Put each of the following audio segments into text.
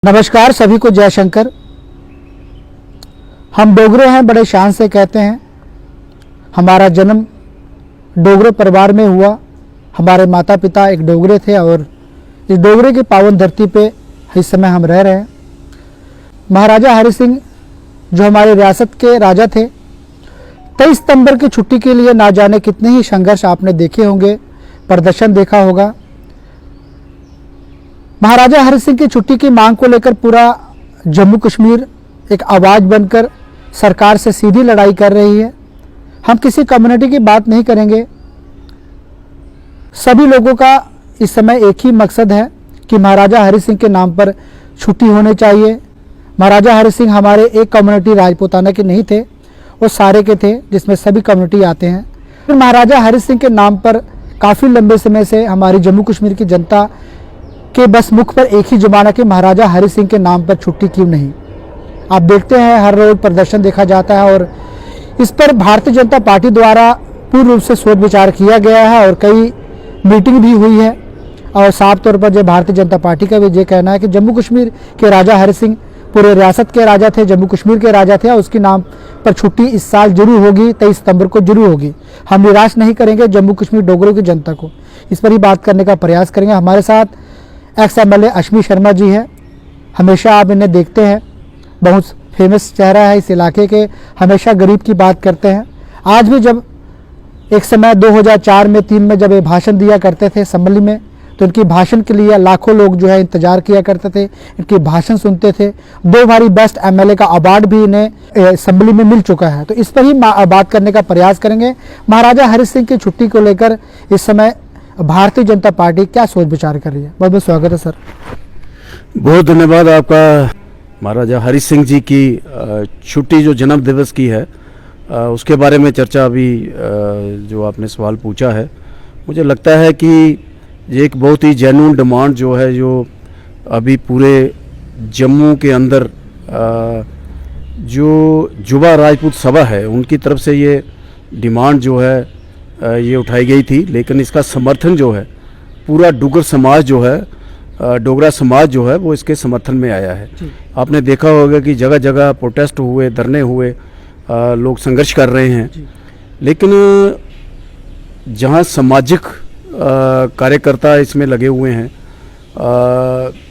नमस्कार, सभी को जय शंकर। हम डोगरे हैं, बड़े शान से कहते हैं। हमारा जन्म डोगरे परिवार में हुआ। हमारे माता पिता एक डोगरे थे और इस डोगरे की पावन धरती पे इस समय हम रह रहे हैं। महाराजा हरि सिंह जो हमारे रियासत के राजा थे, 23 सितंबर की छुट्टी के लिए ना जाने कितने ही संघर्ष आपने देखे होंगे, प्रदर्शन देखा होगा। महाराजा हरि सिंह की छुट्टी की मांग को लेकर पूरा जम्मू कश्मीर एक आवाज़ बनकर सरकार से सीधी लड़ाई कर रही है। हम किसी कम्युनिटी की बात नहीं करेंगे। सभी लोगों का इस समय एक ही मकसद है कि महाराजा हरि सिंह के नाम पर छुट्टी होनी चाहिए। महाराजा हरि सिंह हमारे एक कम्युनिटी राजपूताना के नहीं थे, वो सारे के थे, जिसमें सभी कम्युनिटी आते हैं। फिर महाराजा हरि सिंह के नाम पर काफ़ी लंबे समय से हमारी जम्मू कश्मीर की जनता के बस मुख पर एक ही जुबान है कि महाराजा हरि सिंह के नाम पर छुट्टी क्यों नहीं। आप देखते हैं हर रोज प्रदर्शन देखा जाता है और इस पर भारतीय जनता पार्टी द्वारा पूर्ण रूप से सोच विचार किया गया है और कई मीटिंग भी हुई है। और साफ तौर पर जो भारतीय जनता पार्टी का भी ये कहना है कि जम्मू कश्मीर के राजा हरि सिंह पूरे रियासत के राजा थे, जम्मू कश्मीर के राजा थे और उसके नाम पर छुट्टी इस साल जरूर होगी, 23 सितंबर को जरूर होगी। हम निराश नहीं करेंगे जम्मू कश्मीर डोगरों की जनता को, इस पर ही बात करने का प्रयास करेंगे। हमारे साथ एक्स MLA अश्मी शर्मा जी है। हमेशा आप इन्हें देखते हैं, बहुत फेमस चेहरा है इस इलाके के, हमेशा गरीब की बात करते हैं। आज भी जब एक समय 2004 में 3 में जब ये भाषण दिया करते थे असेंबली में, तो इनकी भाषण के लिए लाखों लोग जो है इंतजार किया करते थे, इनकी भाषण सुनते थे। 2 बारी बेस्ट MLA का अवार्ड भी इन्हें असेंबली में मिल चुका है। तो इस पर ही बात करने का प्रयास करेंगे। महाराजा हरि सिंह की छुट्टी को लेकर इस समय भारतीय जनता पार्टी क्या सोच विचार कर रही है। बहुत बहुत स्वागत है सर। बहुत धन्यवाद आपका। महाराजा हरि सिंह जी की छुट्टी जो जन्म दिवस की है, उसके बारे में चर्चा अभी जो आपने सवाल पूछा है, मुझे लगता है कि ये एक बहुत ही जेन्युइन डिमांड जो है, जो अभी पूरे जम्मू के अंदर जो युवा राजपूत सभा है उनकी तरफ से ये डिमांड जो है ये उठाई गई थी। लेकिन इसका समर्थन जो है पूरा डोगर समाज जो है, डोगरा समाज जो है, वो इसके समर्थन में आया है। आपने देखा होगा कि जगह जगह प्रोटेस्ट हुए, धरने हुए, लोग संघर्ष कर रहे हैं। लेकिन जहां सामाजिक कार्यकर्ता इसमें लगे हुए हैं,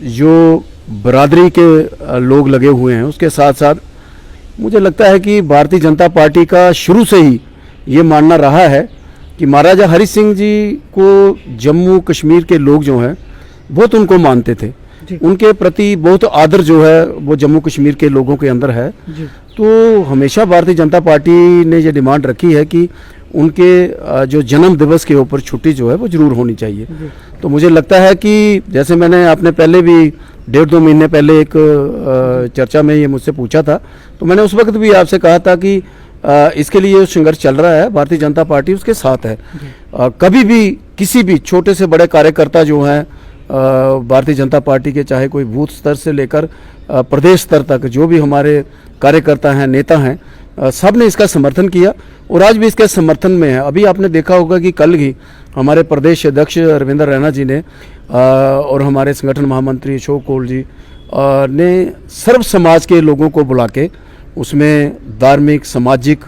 जो बरादरी के लोग लगे हुए हैं, उसके साथ साथ मुझे लगता है कि भारतीय जनता पार्टी का शुरू से ही ये मानना रहा है कि महाराजा हरि सिंह जी को जम्मू कश्मीर के लोग जो हैं बहुत उनको मानते थे, उनके प्रति बहुत आदर जो है वो जम्मू कश्मीर के लोगों के अंदर है। तो हमेशा भारतीय जनता पार्टी ने ये डिमांड रखी है कि उनके जो जन्म दिवस के ऊपर छुट्टी जो है वो जरूर होनी चाहिए। तो मुझे लगता है कि जैसे मैंने आपने पहले भी 1.5-2 महीने पहले एक चर्चा में ये मुझसे पूछा था, तो मैंने उस वक्त भी आपसे कहा था कि इसके लिए संघर्ष चल रहा है, भारतीय जनता पार्टी उसके साथ है। कभी भी किसी भी छोटे से बड़े कार्यकर्ता जो हैं भारतीय जनता पार्टी के, चाहे कोई बूथ स्तर से लेकर प्रदेश स्तर तक जो भी हमारे कार्यकर्ता हैं, नेता हैं, सब ने इसका समर्थन किया और आज भी इसके समर्थन में है। अभी आपने देखा होगा कि कल ही हमारे प्रदेश अध्यक्ष रविंद्र रैना जी ने और हमारे संगठन महामंत्री अशोक कौल जी ने सर्व समाज के लोगों को बुला के उसमें धार्मिक, सामाजिक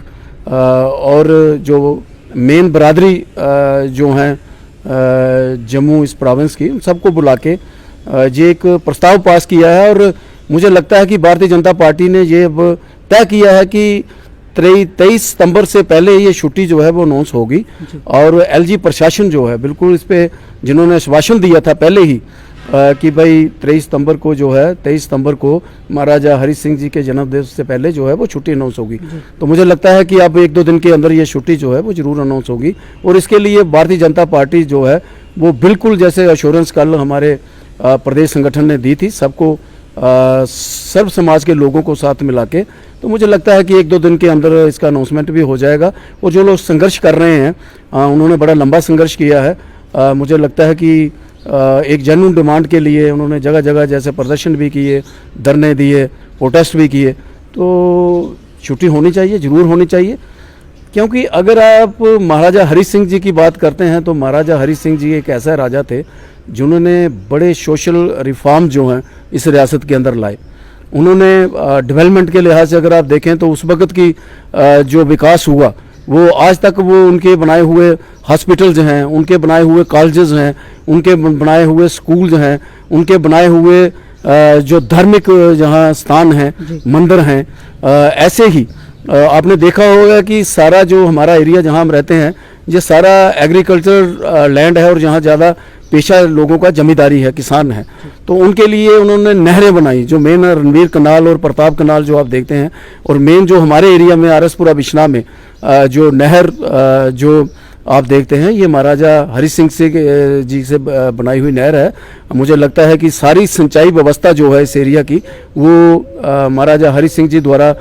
और जो मेन बरादरी जो हैं जम्मू इस प्रोविंस की, उन सबको बुला के ये एक प्रस्ताव पास किया है। और मुझे लगता है कि भारतीय जनता पार्टी ने ये अब तय किया है कि 23 सितंबर से पहले ये छुट्टी जो है वो अनाउंस होगी। और LG प्रशासन जो है बिल्कुल इस पे जिन्होंने आश्वासन दिया था पहले ही कि भाई 23 सितंबर को जो है 23 सितंबर को महाराजा हरि सिंह जी के जन्म दिवस से पहले जो है वो छुट्टी अनाउंस होगी। तो मुझे लगता है कि अब 1-2 दिन के अंदर ये छुट्टी जो है वो जरूर अनाउंस होगी। और इसके लिए भारतीय जनता पार्टी जो है वो बिल्कुल जैसे अश्योरेंस कल हमारे प्रदेश संगठन ने दी थी सबको, सर्व समाज के लोगों को साथ मिला के, तो मुझे लगता है कि 1-2 दिन के अंदर इसका अनाउंसमेंट भी हो जाएगा। और जो लोग संघर्ष कर रहे हैं उन्होंने बड़ा लंबा संघर्ष किया है। मुझे लगता है कि एक जेन्युइन डिमांड के लिए उन्होंने जगह जगह जैसे प्रदर्शन भी किए, धरने दिए, प्रोटेस्ट भी किए। तो छुट्टी होनी चाहिए, ज़रूर होनी चाहिए। क्योंकि अगर आप महाराजा हरि सिंह जी की बात करते हैं तो महाराजा हरि सिंह जी एक ऐसा राजा थे जिन्होंने बड़े सोशल रिफॉर्म जो हैं इस रियासत के अंदर लाए। उन्होंने डेवलपमेंट के लिहाज से अगर आप देखें तो उस वक्त की जो विकास हुआ वो आज तक वो उनके बनाए हुए हॉस्पिटल्स हैं, उनके बनाए हुए कॉलेजेस हैं, उनके बनाए हुए स्कूल्स हैं, उनके बनाए हुए जो धार्मिक जहाँ स्थान हैं, मंदिर हैं, ऐसे ही आपने देखा होगा कि सारा जो हमारा एरिया जहाँ हम रहते हैं ये सारा एग्रीकल्चर लैंड है और जहाँ ज़्यादा पेशा लोगों का जमींदारी है, किसान है। तो उनके लिए उन्होंने नहरें बनाई, जो मेन रणवीर कनाल और प्रताप कनाल जो आप देखते हैं, और मेन जो हमारे एरिया में आरएसपुरा बिश्ना में जो नहर जो आप देखते हैं ये महाराजा हरि सिंह जी से बनाई हुई नहर है। मुझे लगता है कि सारी सिंचाई व्यवस्था जो है इस एरिया की वो महाराजा हरि सिंह जी द्वारा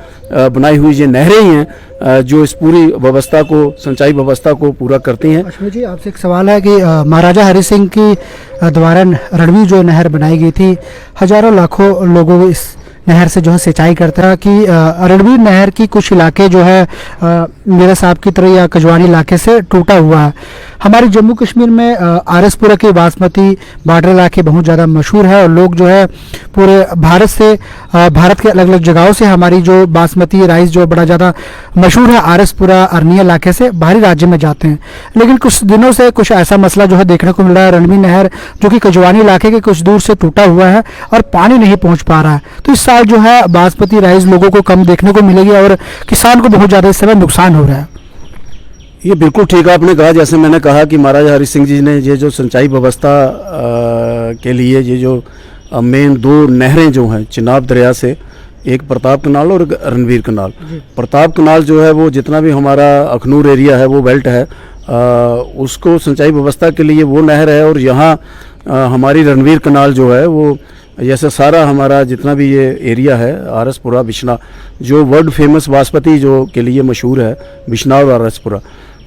बनाई हुई ये नहरें ही हैं जो इस पूरी व्यवस्था को, सिंचाई व्यवस्था को पूरा करती हैं। अश्विनी जी, आपसे एक सवाल है कि महाराजा हरि सिंह की द्वारा रणवीर जो नहर बनाई गई थी, हजारों लाखों लोगों को इस नहर से जो है सिंचाई करता है कि रणवीर नहर की कुछ इलाके जो है मेरे साहब की तरह या कजवानी इलाके से टूटा हुआ है। हमारे जम्मू कश्मीर में आरएसपुरा के बासमती बॉर्डर इलाके बहुत ज़्यादा मशहूर है और लोग जो है पूरे भारत से भारत के अलग अलग जगहों से हमारी जो बासमती राइस जो बड़ा ज़्यादा मशहूर है आरएसपुरा अरनिया इलाके से बाहरी राज्य में जाते हैं। लेकिन कुछ दिनों से कुछ ऐसा मसला जो है देखने को मिल रहा है, रणवीर नहर जो कि कजवानी इलाके के कुछ दूर से टूटा हुआ है और पानी नहीं पहुँच पा रहा है। तो इस साल जो है बासमती राइस लोगों को कम देखने को मिलेगी और किसान को बहुत ज़्यादा इस समय नुकसान हो रहा है। ये बिल्कुल ठीक आपने कहा। जैसे मैंने कहा कि महाराजा हरि सिंह जी ने ये जो सिंचाई व्यवस्था के लिए ये जो मेन दो नहरें जो हैं चिनाब दरिया से, एक प्रताप कनाल और रणवीर कनाल। प्रताप कनाल जो है वो जितना भी हमारा अखनूर एरिया है वो बेल्ट है, उसको सिंचाई व्यवस्था के लिए वो नहर है। और यहाँ हमारी रणवीर कनाल जो है वो जैसे सारा हमारा जितना भी ये एरिया है आरएसपुरा बिश्ना जो वर्ल्ड फेमस बासमती जो के लिए मशहूर है, बिश्ना और आरएसपुरा।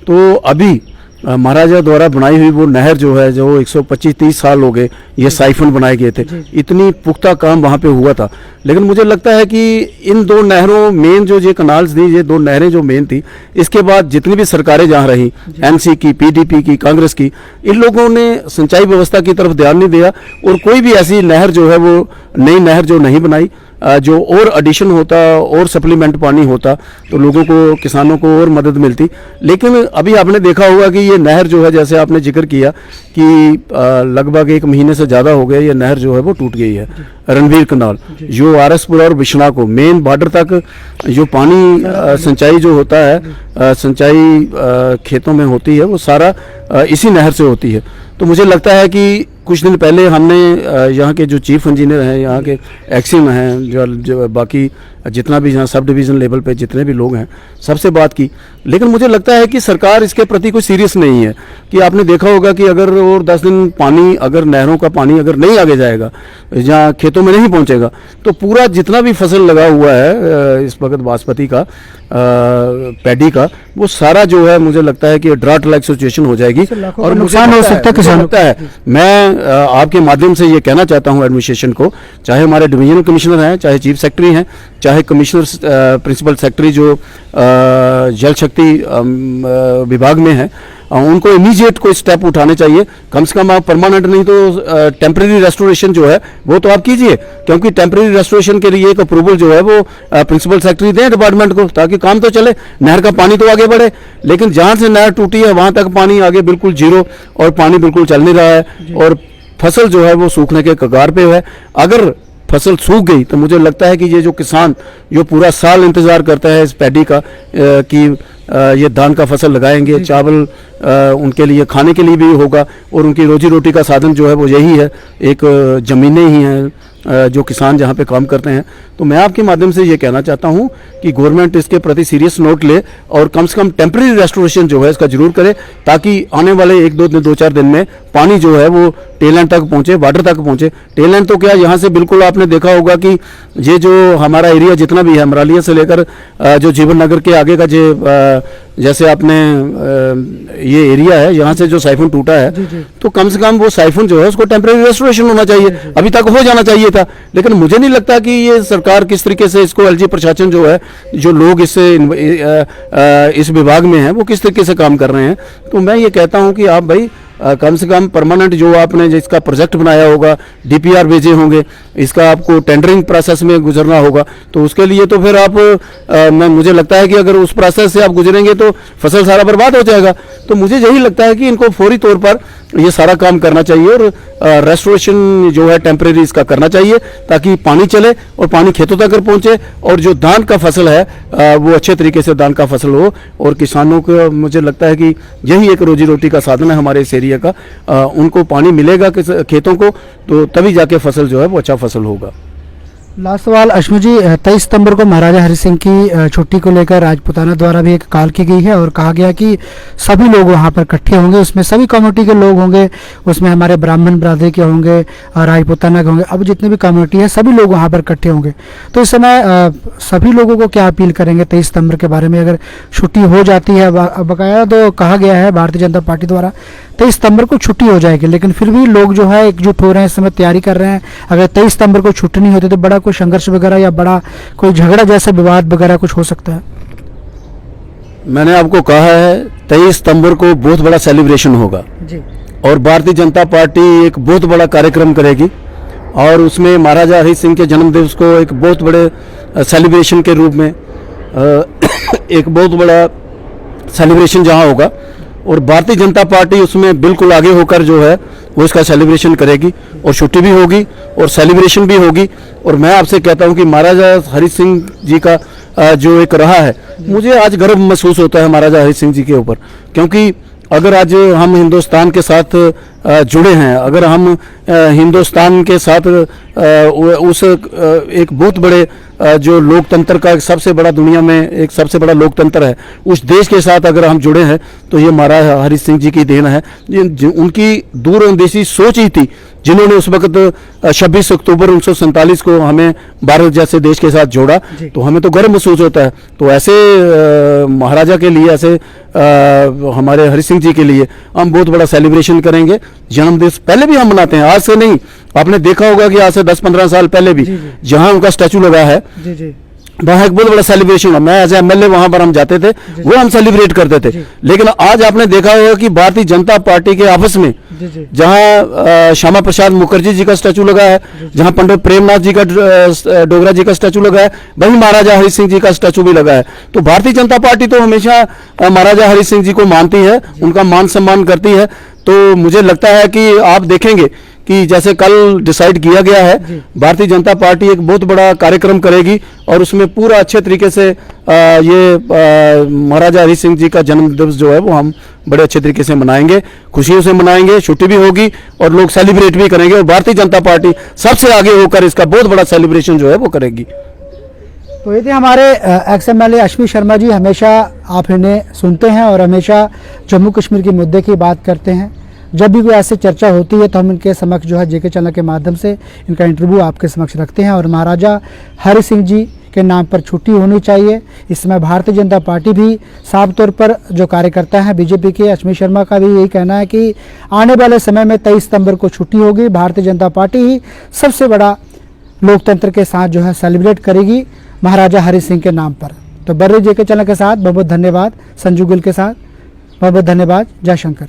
तो अभी महाराजा द्वारा बनाई हुई वो नहर जो है जो 125-30 साल हो गए ये साइफन बनाए गए थे, इतनी पुख्ता काम वहाँ पे हुआ था। लेकिन मुझे लगता है कि इन दो नहरों मेन जो ये कनाल्स थी, ये दो नहरें जो मेन थी, इसके बाद जितनी भी सरकारें जहाँ रही, एनसी की, पीडीपी की, कांग्रेस की, इन लोगों ने सिंचाई व्यवस्था की तरफ ध्यान नहीं दिया और कोई भी ऐसी नहर जो है वो नई नहर जो नहीं बनाई जो और एडिशन होता और सप्लीमेंट पानी होता तो लोगों को, किसानों को और मदद मिलती। लेकिन अभी आपने देखा होगा कि ये नहर जो है, जैसे आपने जिक्र किया कि लगभग 1 महीने से ज़्यादा हो गया, ये नहर जो है वो टूट गई है। रणवीर कनाल जो आरएसपुरा और बिश्ना को मेन बॉर्डर तक जो पानी सिंचाई जो होता है, सिंचाई खेतों में होती है, वो सारा इसी नहर से होती है। तो मुझे लगता है कि कुछ दिन पहले हमने यहाँ के जो चीफ इंजीनियर हैं, यहाँ के एक्सिम हैं, जो बाकी जितना भी यहाँ सब डिवीज़न लेवल पे जितने भी लोग हैं, सबसे बात की। लेकिन मुझे लगता है कि सरकार इसके प्रति कोई सीरियस नहीं है। कि आपने देखा होगा कि अगर और 10 दिन पानी, अगर नहरों का पानी अगर नहीं आगे जाएगा, जहाँ खेतों में नहीं पहुँचेगा, तो पूरा जितना भी फसल लगा हुआ है इस वक्त बासमती का, पैडी का, वो सारा जो है मुझे लगता है कि ड्राउट लाइक सिचुएशन हो जाएगी और नुकसान हो सकता है किसानों का है। मैं आपके माध्यम से ये कहना चाहता हूँ एडमिनिस्ट्रेशन को, चाहे हमारे डिवीजनल कमिश्नर हैं, चाहे चीफ सेक्रेटरी हैं, चाहे कमिश्नर प्रिंसिपल सेक्रेटरी जो जल शक्ति विभाग में है, उनको इमीडिएट कोई स्टेप उठाने चाहिए। कम से कम आप परमानेंट नहीं तो टेम्परेरी रेस्टोरेशन जो है वो तो आप कीजिए, क्योंकि टेम्परेरी रेस्टोरेशन के लिए एक अप्रूवल जो है वो प्रिंसिपल सेक्रेटरी दें डिपार्टमेंट को, ताकि काम तो चले, नहर का पानी तो आगे बढ़े। लेकिन जहाँ से नहर टूटी है वहाँ तक पानी आगे बिल्कुल जीरो और पानी बिल्कुल चल नहीं रहा है और फसल जो है वो सूखने के कगार पे है। अगर फसल सूख गई तो मुझे लगता है कि ये जो किसान जो पूरा साल इंतज़ार करता है इस पैडी का कि ये धान का फसल लगाएंगे, चावल उनके लिए खाने के लिए भी होगा और उनकी रोजी रोटी का साधन जो है वो यही है, एक ज़मीनें ही हैं जो किसान जहाँ पे काम करते हैं। तो मैं आपके माध्यम से ये कहना चाहता हूँ कि गवर्नमेंट इसके प्रति सीरियस नोट ले और कम से कम टेम्परेरी रेस्टोरेशन जो है इसका जरूर करे, ताकि आने वाले 1-2-4 दिन में पानी जो है वो टेलैंड तक पहुँचे, वाटर तक पहुँचे। टेलैंड तो क्या, यहाँ से बिल्कुल आपने देखा होगा कि ये जो हमारा एरिया जितना भी है, अमरालिया से लेकर जो जीवन नगर के आगे का जो जैसे आपने ये एरिया है यहाँ से जो साइफन टूटा है, जी, जी। तो कम से कम वो साइफन जो है उसको टेम्परेरी रेस्टोरेशन होना चाहिए, अभी तक हो जाना चाहिए था। लेकिन मुझे नहीं लगता कि ये सरकार किस तरीके से इसको, एलजी प्रशासन जो है, जो लोग इस विभाग में हैं, वो किस तरीके से काम कर रहे हैं। तो मैं ये कहता हूँ कि आप भाई कम से कम परमानेंट जो आपने जिसका प्रोजेक्ट बनाया होगा, डीपीआर भेजे होंगे, इसका आपको टेंडरिंग प्रोसेस में गुजरना होगा, तो उसके लिए तो फिर आप मुझे लगता है कि अगर उस प्रोसेस से आप गुजरेंगे तो फसल सारा बर्बाद हो जाएगा। तो मुझे यही लगता है कि इनको फौरी तौर पर ये सारा काम करना चाहिए और रेस्टोरेशन जो है टेम्परेरी इसका करना चाहिए, ताकि पानी चले और पानी खेतों तक पहुंचे और जो धान का फसल है वो अच्छे तरीके से धान का फसल हो। और किसानों को मुझे लगता है कि यही एक रोजी रोटी का साधन है हमारे इस एरिया का। उनको पानी मिलेगा खेतों को, तो तभी जाके फसल जो है वो अच्छा फसल होगा। लास्ट सवाल अश्विन जी, 23 सितंबर को महाराजा हरि सिंह की छुट्टी को लेकर राजपूताना द्वारा भी एक कॉल की गई है और कहा गया कि सभी लोग वहां पर इकट्ठे होंगे, उसमें सभी कम्युनिटी के लोग होंगे, उसमें हमारे ब्राह्मण बरादरी के होंगे, राजपूताना के होंगे, अब जितने भी कम्युनिटी है सभी लोग वहां पर इकट्ठे होंगे। तो इस समय सभी लोगों को क्या अपील करेंगे 23 सितंबर के बारे में? अगर छुट्टी हो जाती है, बकाया तो कहा गया है भारतीय जनता पार्टी द्वारा 23 सितंबर को छुट्टी हो जाएगी, लेकिन फिर भी लोग जो है एकजुट हो रहे हैं, इस समय तैयारी कर रहे हैं। अगर 23 सितंबर को छुट्टी नहीं होती तो बड़ा कोई संघर्ष वगैरह या बड़ा कोई झगड़ा जैसा विवाद वगैरह कुछ हो सकता है। मैंने आपको कहा है 23 सितंबर को बहुत बड़ा सेलिब्रेशन होगा जी। और भारतीय जनता पार्टी एक बहुत बड़ा कार्यक्रम करेगी और उसमें महाराजा हरि सिंह के जन्म दिवस को एक बहुत बड़े सेलिब्रेशन के रूप में एक बहुत बड़ा सेलिब्रेशन जहां होगा और भारतीय जनता पार्टी उसमें बिल्कुल आगे होकर जो है वो इसका सेलिब्रेशन करेगी और छुट्टी भी होगी और सेलिब्रेशन भी होगी। और मैं आपसे कहता हूं कि महाराजा हरि सिंह जी का जो एक रहा है, मुझे आज गर्व महसूस होता है महाराजा हरि सिंह जी के ऊपर, क्योंकि अगर आज हम हिंदुस्तान के साथ जुड़े हैं, अगर हम हिंदुस्तान के साथ उस एक बहुत बड़े जो लोकतंत्र का एक सबसे बड़ा दुनिया में एक सबसे बड़ा लोकतंत्र है, उस देश के साथ अगर हम जुड़े हैं तो ये महाराजा हरि सिंह जी की देन है। उनकी दूरंदेशी सोच ही थी जिन्होंने उस वक्त 26 अक्टूबर 1947 को हमें भारत जैसे देश के साथ जोड़ा, तो हमें तो गर्व महसूस होता है। तो ऐसे महाराजा के लिए, ऐसे हमारे हरि सिंह जी के लिए हम बहुत बड़ा सेलिब्रेशन करेंगे। जन्मदिवस पहले भी हम मनाते हैं, आज से नहीं। आपने देखा होगा कि आज से 10-15 साल पहले भी जहां उनका स्टैचू लगा है वहाँ एक बहुत बड़ा सेलिब्रेशन है। मैं एज एमएलए वहां पर हम जाते थे, वो हम सेलिब्रेट करते थे। लेकिन आज आपने देखा होगा कि भारतीय जनता पार्टी के ऑफिस में जहां श्यामा प्रसाद मुखर्जी जी का स्टैचू लगा है, जहां पंडित प्रेमनाथ जी का डोगरा जी का स्टैचू लगा है, वहीं महाराजा हरि सिंह जी का स्टैचू भी लगा है। तो भारतीय जनता पार्टी तो हमेशा महाराजा हरि सिंह जी को मानती है, उनका मान सम्मान करती है। तो मुझे लगता है कि आप देखेंगे कि जैसे कल डिसाइड किया गया है, भारतीय जनता पार्टी एक बहुत बड़ा कार्यक्रम करेगी और उसमें पूरा अच्छे तरीके से ये महाराजा हरि सिंह जी का जन्म दिवस जो है वो हम बड़े अच्छे तरीके से मनाएंगे, खुशियों से मनाएंगे, छुट्टी भी होगी और लोग सेलिब्रेट भी करेंगे और भारतीय जनता पार्टी सबसे आगे होकर इसका बहुत बड़ा सेलिब्रेशन जो है वो करेगी। तो ये थे हमारे एक्स-एमएलए अश्विन शर्मा जी। हमेशा आप इन्हें सुनते हैं और हमेशा जम्मू कश्मीर के मुद्दे की बात करते हैं। जब भी कोई ऐसी चर्चा होती है तो हम इनके समक्ष जो है जेके चैनल के माध्यम से इनका इंटरव्यू आपके समक्ष रखते हैं। और महाराजा हरि सिंह जी के नाम पर छुट्टी होनी चाहिए। इस समय भारतीय जनता पार्टी भी साफ तौर पर जो कार्यकर्ता हैं बीजेपी के, अश्विन शर्मा का भी यही कहना है कि आने वाले समय में 23 सितंबर को छुट्टी होगी। भारतीय जनता पार्टी ही सबसे बड़ा लोकतंत्र के साथ जो है सेलिब्रेट करेगी महाराजा हरि सिंह के नाम पर। तो बर्रे जेके चैनल के साथ बहुत बहुत धन्यवाद, संजू गिल के साथ बहुत बहुत धन्यवाद। जय शंकर।